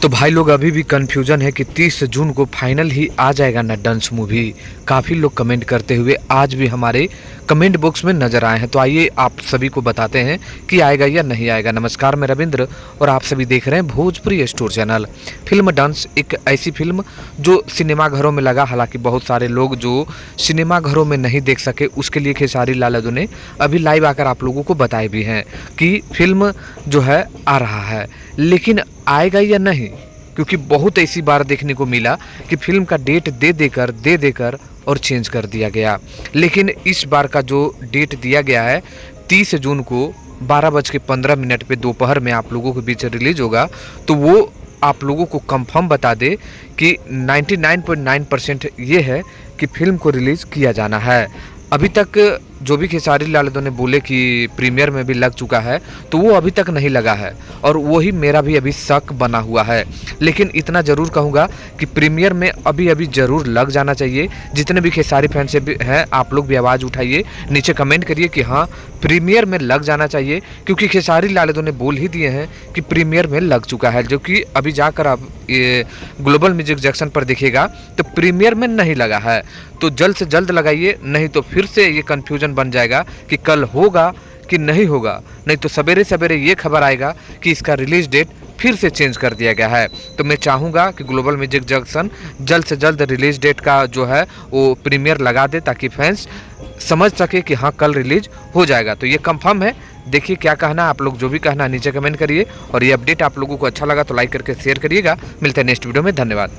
तो भाई लोग अभी भी कन्फ्यूजन है कि 30 जून को फाइनल ही आ जाएगा ना डंस मूवी। काफ़ी लोग कमेंट करते हुए आज भी हमारे कमेंट बॉक्स में नज़र आए हैं। तो आइए आप सभी को बताते हैं कि आएगा या नहीं आएगा। नमस्कार, मैं रविंद्र और आप सभी देख रहे हैं भोजपुरी स्टोर चैनल। फिल्म डंस एक ऐसी फिल्म जो सिनेमा घरों में लगा, हालांकि बहुत सारे लोग जो सिनेमा घरों में नहीं देख सके उसके लिए खेसारी लाल यादव ने अभी लाइव आकर आप लोगों को बताए भी हैं कि फिल्म जो है आ रहा है, लेकिन आएगा या नहीं, क्योंकि बहुत ऐसी बार देखने को मिला कि फिल्म का डेट दे देकर और चेंज कर दिया गया। लेकिन इस बार का जो डेट दिया गया है 30 जून को 12:15 पे दोपहर में आप लोगों के बीच रिलीज होगा। तो वो आप लोगों को कंफर्म बता दे कि 99.9% ये है कि फिल्म को रिलीज़ किया जाना है। अभी तक जो भी खेसारी लाल यादव ने बोले कि प्रीमियर में भी लग चुका है, तो वो अभी तक नहीं लगा है और वही मेरा भी अभी शक बना हुआ है। लेकिन इतना ज़रूर कहूँगा कि प्रीमियर में अभी ज़रूर लग जाना चाहिए। जितने भी खेसारी फैन से भी हैं, आप लोग भी आवाज़ उठाइए, नीचे कमेंट करिए कि हाँ प्रीमियर में लग जाना चाहिए, क्योंकि खेसारी लाल यादव ने बोल ही दिए हैं कि प्रीमियर में लग चुका है। जो कि अभी जाकर आप ये ग्लोबल म्यूजिक जंक्शन पर देखिएगा तो प्रीमियर में नहीं लगा है। तो जल्द से जल्द लगाइए, नहीं तो फिर से ये कन्फ्यूजन बन जाएगा कि कल होगा कि नहीं होगा। नहीं तो सवेरे सवेरे ये खबर आएगा कि इसका रिलीज डेट फिर से चेंज कर दिया गया है। तो मैं चाहूँगा कि ग्लोबल म्यूजिक जंक्शन जल्द से जल्द रिलीज डेट का जो है वो प्रीमियर लगा दे, ताकि फैंस समझ सके कि हाँ कल रिलीज हो जाएगा। तो ये कंफर्म है। देखिए क्या कहना, आप लोग जो भी कहना नीचे कमेंट करिए। और ये अपडेट आप लोगों को अच्छा लगा तो लाइक करके शेयर करिएगा। मिलते हैं नेक्स्ट वीडियो में, धन्यवाद।